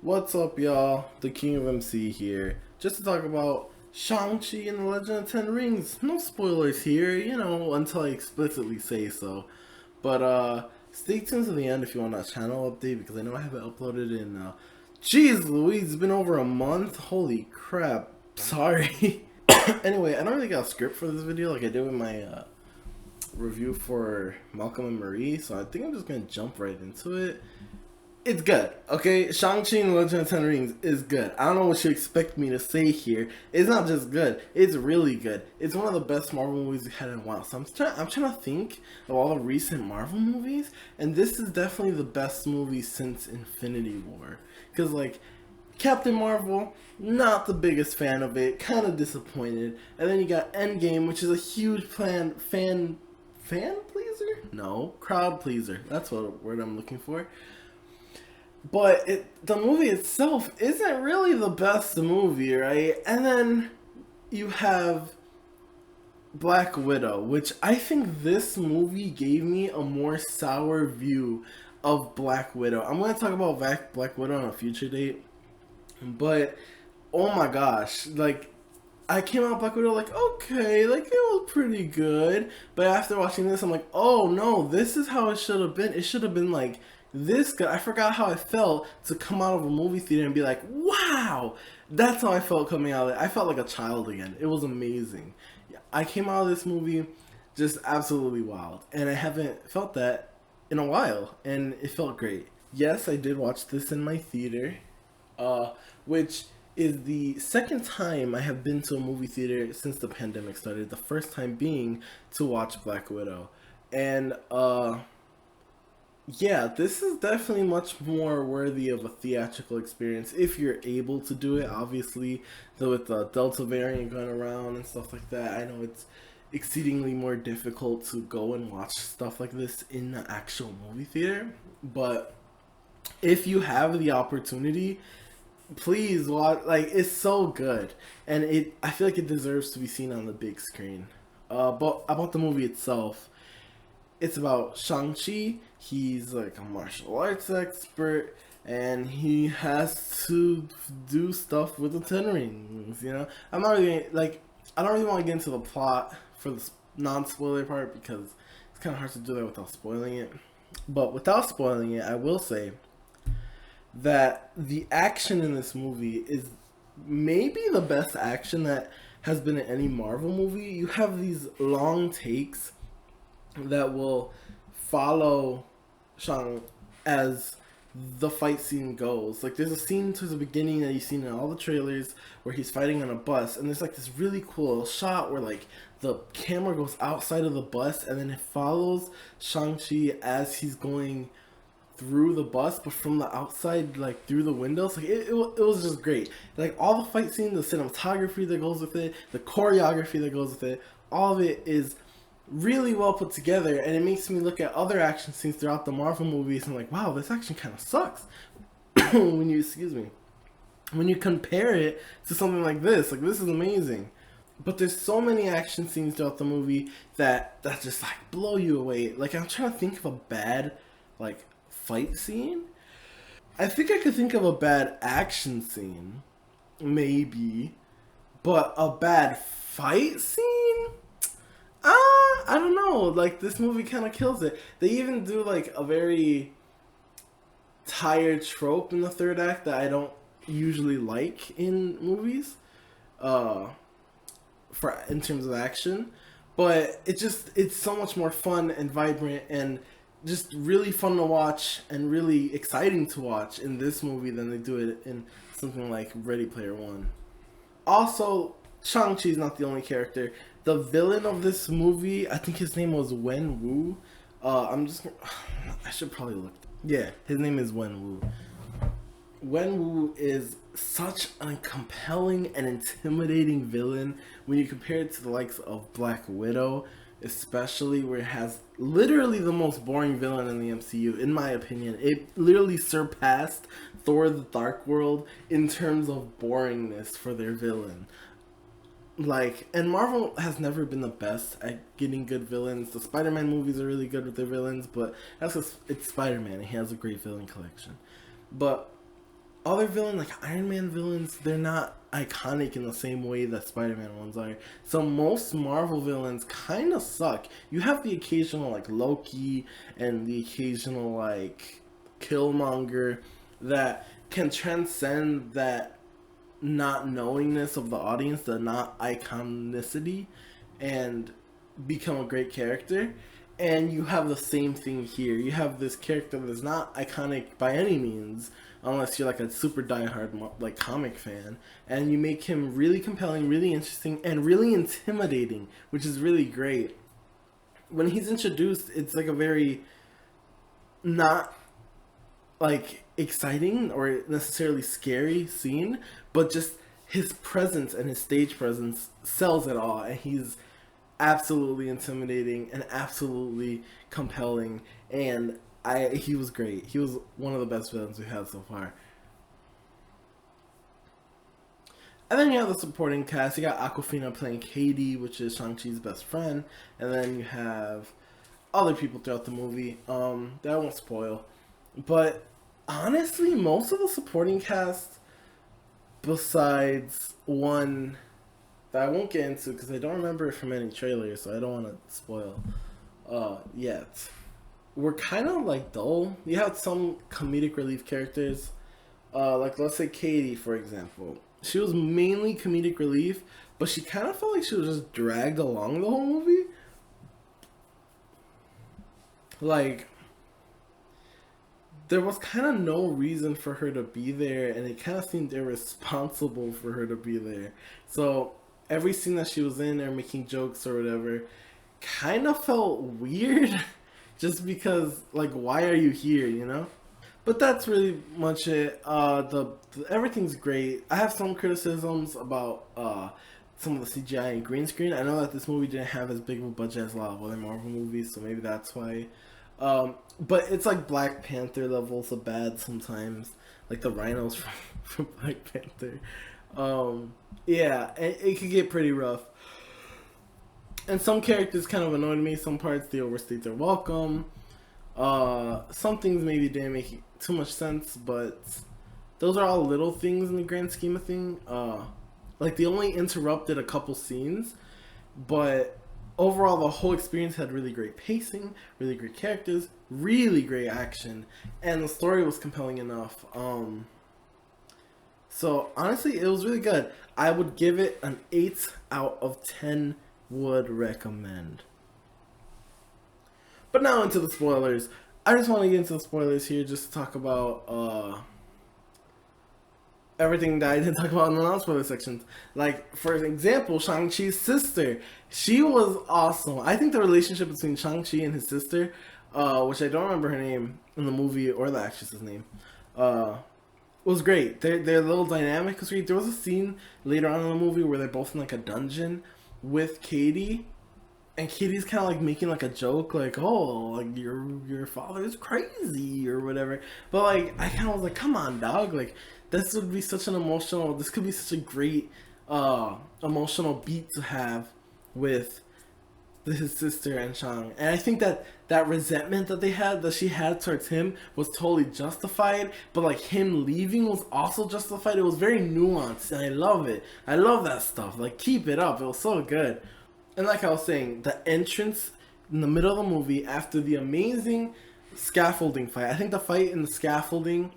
What's up, y'all? The King of MC here, just to talk about Shang Chi and the Legend of Ten Rings. No spoilers here, until I explicitly say so. But stay tuned to the end if you want a channel update because I know I haven't uploaded in. Jeez, Louise, it's been over a month. Holy crap! Sorry. Anyway, I don't really got a script for this video like I did with my review for Malcolm and Marie, so I think I'm just gonna jump right into it. It's good, okay? Shang-Chi and the Legend of Ten Rings is good. I don't know what you expect me to say here. It's not just good, it's really good. It's one of the best Marvel movies we had in a while. So I'm trying to think of all the recent Marvel movies, and this is definitely the best movie since Infinity War. Because, like, Captain Marvel, not the biggest fan of it, kind of disappointed. And then you got Endgame, which is a huge fan pleaser? No, crowd pleaser. That's what word I'm looking for. But the movie itself isn't really the best movie, right? And then you have Black Widow, which I think this movie gave me a more sour view of Black Widow. I'm going to talk about Black Widow on a future date, but oh my gosh, like, I came out Black Widow like, okay, like, it was pretty good. But after watching this, I'm like, oh no, this is how it should have been. It should have been like this good. I forgot how I felt to come out of a movie theater and be like, wow, that's how I felt coming out of it. I felt like a child again. It was amazing. I came out of this movie just absolutely wild. And I haven't felt that in a while. And it felt great. Yes, I did watch this in my theater, which is the second time I have been to a movie theater since the pandemic started. The first time being to watch Black Widow. And yeah, this is definitely much more worthy of a theatrical experience if you're able to do it. Obviously, though, with the Delta variant going around and stuff like that, I know it's exceedingly more difficult to go and watch stuff like this in the actual movie theater. But if you have the opportunity, please watch. Like, it's so good, and I feel like it deserves to be seen on the big screen. But about the movie itself, it's about Shang-Chi. He's like a martial arts expert, and he has to do stuff with the Ten Rings. I'm not really like, I don't really want to get into the plot for the non-spoiler part because it's kind of hard to do that without spoiling it. But without spoiling it, I will say that the action in this movie is maybe the best action that has been in any Marvel movie. You have these long takes that will follow Shang as the fight scene goes. Like, there's a scene towards the beginning that you've seen in all the trailers where he's fighting on a bus, and there's like this really cool shot where like the camera goes outside of the bus and then it follows Shang-Chi as he's going through the bus, but from the outside, like through the windows. Like, it was just great. Like, all the fight scenes, the cinematography that goes with it, the choreography that goes with it, all of it is really well put together, and it makes me look at other action scenes throughout the Marvel movies and like, wow, this action kind of sucks. when you compare it to something like this is amazing. But there's so many action scenes throughout the movie that just like blow you away. Like, I'm trying to think of a bad like fight scene. I think I could think of a bad action scene, maybe, but a bad fight scene? I don't know. Like, this movie kind of kills it. They even do like a very tired trope in the third act that I don't usually like in movies, for in terms of action. But it's so much more fun and vibrant and just really fun to watch and really exciting to watch in this movie than they do it in something like Ready Player One. Also, Shang-Chi's not the only character. The villain of this movie, I think his name was Wen Wu. I should probably look. Yeah, his name is Wen Wu. Wen Wu is such a compelling and intimidating villain when you compare it to the likes of Black Widow, especially, where it has literally the most boring villain in the MCU, in my opinion. It literally surpassed Thor the Dark World in terms of boringness for their villain. Like, and Marvel has never been the best at getting good villains. The Spider-Man movies are really good with their villains, but that's just, it's Spider-Man and he has a great villain collection. But other villain, like Iron Man villains, they're not iconic in the same way that Spider-Man ones are. So most Marvel villains kind of suck. You have the occasional like Loki and the occasional like Killmonger that can transcend that not knowingness of the audience, the not iconicity, and become a great character. And you have the same thing here. You have this character that's not iconic by any means, unless you're like a super diehard like comic fan, and you make him really compelling, really interesting, and really intimidating, which is really great. When he's introduced, it's like a very not like exciting or necessarily scary scene, but just his presence and his stage presence sells it all, and he's absolutely intimidating and absolutely compelling, and he was great. He was one of the best villains we've had so far. And then you have the supporting cast. You got Aquafina playing Katie, which is Shang-Chi's best friend, and then you have other people throughout the movie that I won't spoil. But honestly, most of the supporting cast, besides one that I won't get into because I don't remember it from any trailer, so I don't want to spoil yet, were kind of like dull. You had some comedic relief characters, like let's say Katie, for example. She was mainly comedic relief, but she kind of felt like she was just dragged along the whole movie. Like, there was kind of no reason for her to be there, and it kind of seemed irresponsible for her to be there. So every scene that she was in or making jokes or whatever kind of felt weird just because, like, why are you here, you know? But that's really much it. Everything's great. I have some criticisms about some of the CGI and green screen. I know that this movie didn't have as big of a budget as a lot of other Marvel movies, so maybe that's why. But it's like Black Panther levels of bad sometimes, like the rhinos from Black Panther. Yeah, it could get pretty rough. And some characters kind of annoyed me. Some parts they overstayed their welcome. Some things maybe didn't make too much sense, but those are all little things in the grand scheme of things. Like they only interrupted a couple scenes, but overall the whole experience had really great pacing, really great characters, really great action, and the story was compelling enough. So honestly, it was really good. I would give it an 8 out of 10. Would recommend. But now into the spoilers. I just want to get into the spoilers here, just to talk about everything that I didn't talk about in the non-spoiler sections. Like, for example, Shang-Chi's sister. She was awesome. I think the relationship between Shang-Chi and his sister, which I don't remember her name in the movie or the actress's name, was great. Their little dynamic was great. There was a scene later on in the movie where they're both in like a dungeon with Katie, and Katie's kind of like making like a joke, like, "Oh, like your father is crazy" or whatever. But like, I kind of was like, "Come on, dog! Like, this would be such an emotional. This could be such a great emotional beat to have with his sister and Shang." And I think that resentment that she had towards him was totally justified, but like him leaving was also justified. It was very nuanced, and I love it. I love that stuff. Like, keep it up. It was so good. And like I was saying, the entrance in the middle of the movie after the amazing scaffolding fight. I think the fight in the scaffolding,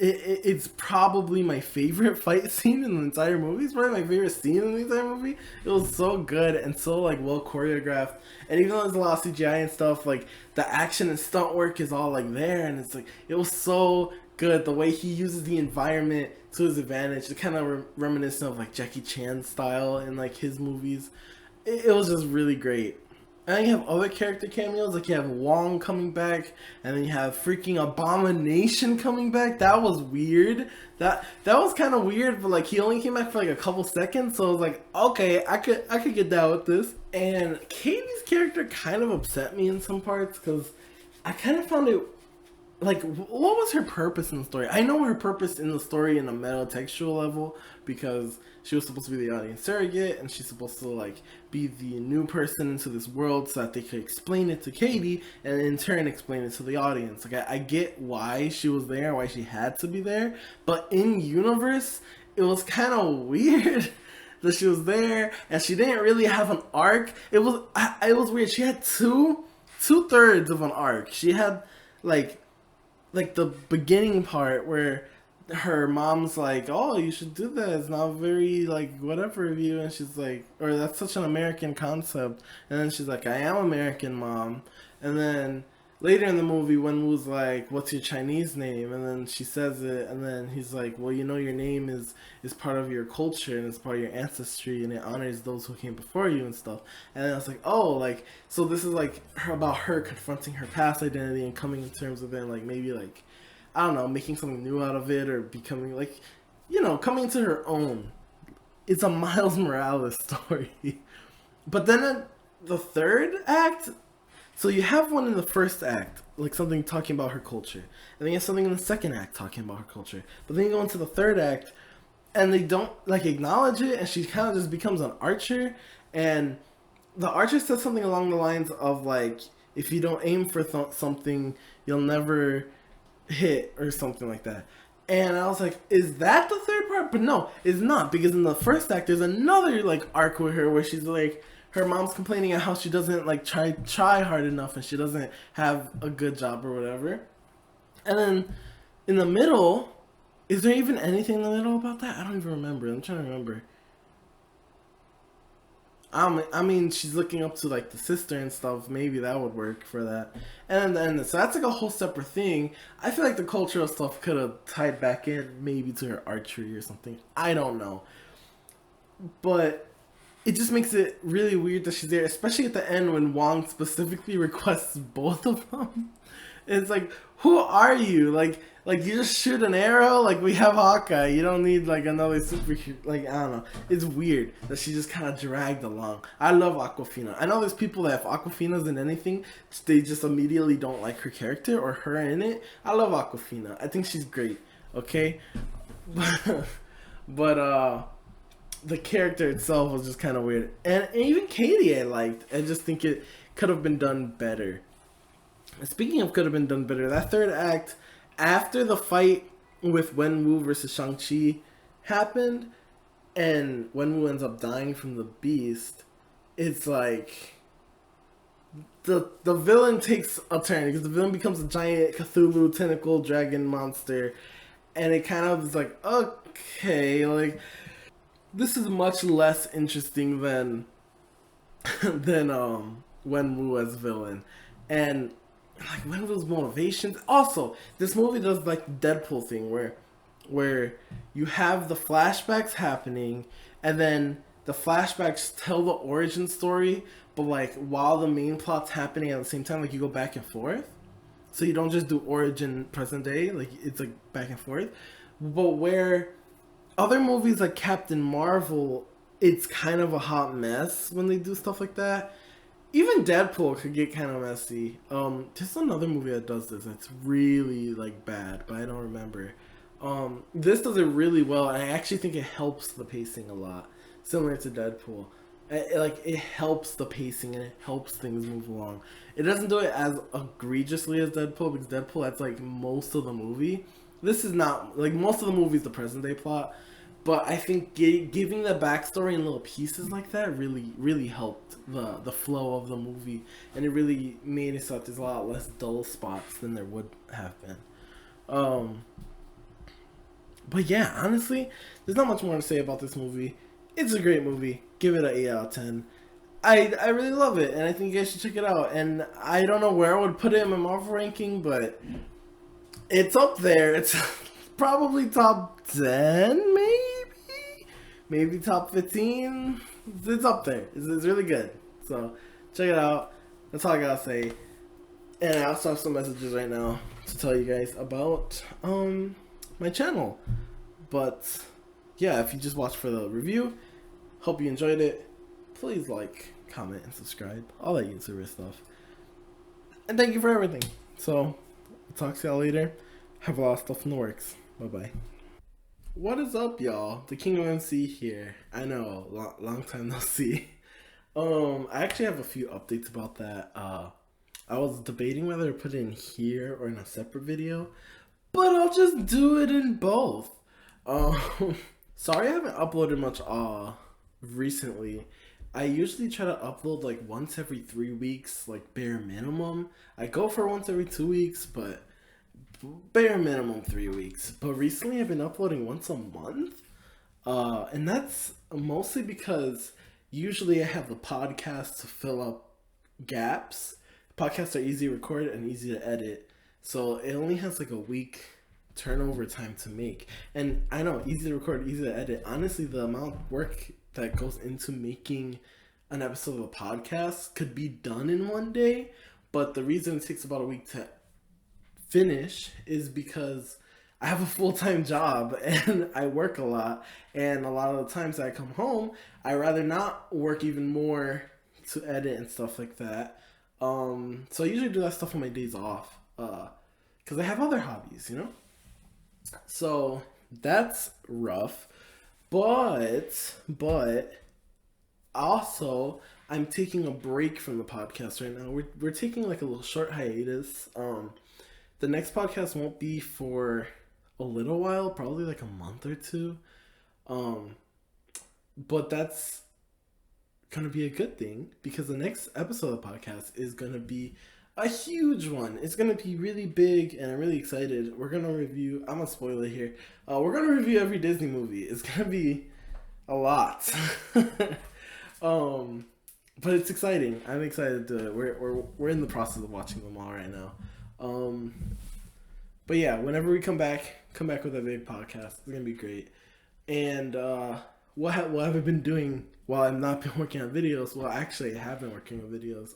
it's probably my favorite fight scene in the entire movie. It's probably my favorite scene in the entire movie. It was so good and so like well choreographed. And even though there's a lot of CGI and stuff, like the action and stunt work is all like there, and it's like it was so good. The way he uses the environment to his advantage, it kind of reminiscent of like Jackie Chan style in like his movies. It was just really great. And then you have other character cameos, like you have Wong coming back, and then you have freaking Abomination coming back. That was weird. That was kind of weird, but like he only came back for like a couple seconds, so I was like, okay, I could get down with this. And Katie's character kind of upset me in some parts because I kind of found it like, what was her purpose in the story? I know her purpose in the story in a meta-textual level, because she was supposed to be the audience surrogate, and she's supposed to, like, be the new person into this world so that they could explain it to Katie, and in turn explain it to the audience. Like, I get why she was there, why she had to be there, but in universe, it was kind of weird that she was there, and she didn't really have an arc. It was weird. She had two-thirds of an arc. She had, like the beginning part where her mom's like, "Oh, you should do that. It's not very like whatever of you," and she's like, "Or that's such an American concept." And then she's like, "I am American, mom." And then later in the movie, Wenwu's like, "What's your Chinese name?" And then she says it, and then he's like, "Well, you know, your name is part of your culture and it's part of your ancestry, and it honors those who came before you and stuff." And then I was like, "Oh, like so this is like about her confronting her past identity and coming to terms with it, and like maybe like I don't know, making something new out of it, or becoming like, you know, coming to her own." It's a Miles Morales story. But then in the third act, so you have one in the first act, like something talking about her culture, and then you have something in the second act talking about her culture. But then you go into the third act, and they don't like acknowledge it, and she kind of just becomes an archer, and the archer says something along the lines of like, if you don't aim for something, you'll never hit, or something like that. And I was like, is that the third part? But no, it's not, because in the first act there's another like arc with her where she's like, her mom's complaining at how she doesn't like try hard enough, and she doesn't have a good job or whatever. And then in the middle, is there even anything in the middle about that? I don't even remember. I'm trying to remember. I mean, she's looking up to like the sister and stuff. Maybe that would work for that. And then so that's like a whole separate thing. I feel like the cultural stuff could have tied back in maybe to her archery or something. I don't know, but it just makes it really weird that she's there, especially at the end when Wong specifically requests both of them. It's like, who are you? Like you just shoot an arrow? Like, we have Hawkeye. You don't need like another superhero. Like, I don't know. It's weird that she just kind of dragged along. I love Aquafina. I know there's people that if Aquafina's in anything, they just immediately don't like her character or her in it. I love Aquafina. I think she's great. Okay, but the character itself was just kind of weird, and even Katie I liked. I just think it could have been done better. Speaking of could have been done better, that third act, after the fight with Wenwu versus Shang Chi happened, and Wenwu ends up dying from the beast, it's like the villain takes a turn, because the villain becomes a giant Cthulhu tentacle dragon monster, and it kind of is like, okay, like this is much less interesting than Wenwu as villain. And like Wenwu's motivations. Also, this movie does like the Deadpool thing where you have the flashbacks happening, and then the flashbacks tell the origin story, but like while the main plot's happening at the same time, like you go back and forth. So you don't just do origin present day, like it's like back and forth. But where other movies like Captain Marvel, it's kind of a hot mess when they do stuff like that. Even Deadpool could get kind of messy. There's another movie that does this that's really like bad, but I don't remember. This does it really well, and I actually think it helps the pacing a lot, similar to Deadpool. It helps the pacing and it helps things move along. It doesn't do it as egregiously as Deadpool, because Deadpool, that's like most of the movie. This is not like most of the movie is the present day plot, but I think giving the backstory in little pieces like that really helped the flow of the movie, and it really made it so that there's a lot less dull spots than there would have been. But yeah, honestly, there's not much more to say about this movie. It's a great movie. Give it an 8 out of 10. I really love it, and I think you guys should check it out. And I don't know where I would put it in my Marvel ranking, but it's up there. It's probably top 10, maybe top 15. It's up there. It's really good. So check it out. That's all I gotta say. And I also have some messages right now to tell you guys about my channel. But yeah, if you just watched for the review, hope you enjoyed it. Please like, comment, and subscribe. All that YouTuber stuff. And thank you for everything. So I'll talk to y'all later. Have a lot of stuff in the works. Bye bye. What is up, y'all? The King of MC here. I know, long time no see. I actually have a few updates about that. I was debating whether to put it in here or in a separate video, but I'll just do it in both. Um, Sorry I haven't uploaded much recently. I usually try to upload like once every 3 weeks, like bare minimum. I go for once every 2 weeks, but bare minimum 3 weeks. But recently I've been uploading once a month. And that's mostly because usually I have the podcast to fill up gaps. Podcasts are easy to record and easy to edit. So it only has like a week turnover time to make. And I know, easy to record, easy to edit. Honestly, the amount of work that goes into making an episode of a podcast could be done in one day. But the reason it takes about a week to finish is because I have a full-time job and I work a lot, and a lot of the times that I come home, I rather not work even more to edit and stuff like that. So I usually do that stuff on my days off, because I have other hobbies, you know? So that's rough, but also I'm taking a break from the podcast right now. We're taking like a little short hiatus. The next podcast won't be for a little while, probably like a month or two. But that's gonna be a good thing because the next episode of the podcast is gonna be a huge one. It's gonna be really big, and I'm really excited. We're gonna review. I'm gonna spoil it here. We're gonna review every Disney movie. It's gonna be a lot. But it's exciting. I'm excited to do it. We're in the process of watching them all right now. But yeah, whenever we come back with a big podcast. It's gonna be great. And what have I been doing while I've not been working on videos? Well, actually, I have been working on videos.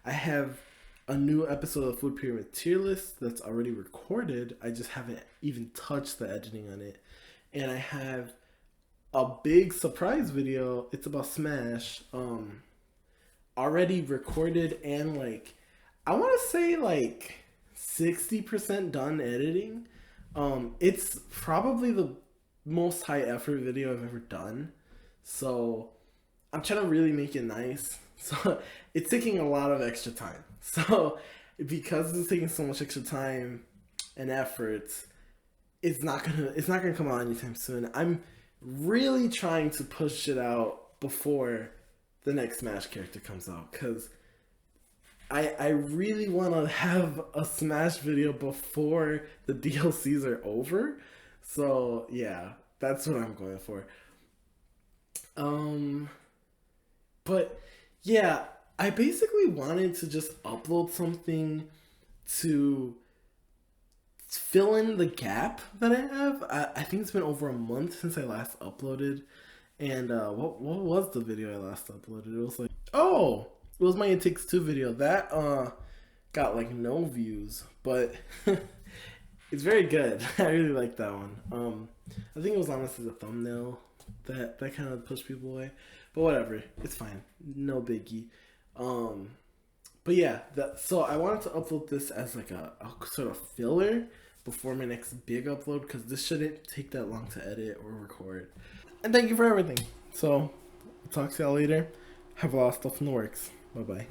I have a new episode of Food Pyramid Tier List that's already recorded. I just haven't even touched the editing on it. And I have a big surprise video. It's about Smash. Already recorded and like I want to say like 60% done editing. It's probably the most high effort video I've ever done. So I'm trying to really make it nice. So it's taking a lot of extra time. So because it's taking so much extra time and effort, it's not gonna come out anytime soon. I'm really trying to push it out before the next Smash character comes out, because I really want to have a Smash video before the DLCs are over. So yeah, that's what I'm going for. But yeah, I basically wanted to just upload something to fill in the gap that I have. I think it's been over a month since I last uploaded. And what was the video I last uploaded? It was like, oh, it was my It Takes Two video. That got like no views, but it's very good. I really like that one. I think it was honestly the thumbnail that kind of pushed people away, but whatever, it's fine, no biggie. But yeah, so I wanted to upload this as like a sort of filler before my next big upload, because this shouldn't take that long to edit or record. And thank you for everything. So I'll talk to y'all later. Have a lot of stuff in the works. Bye bye.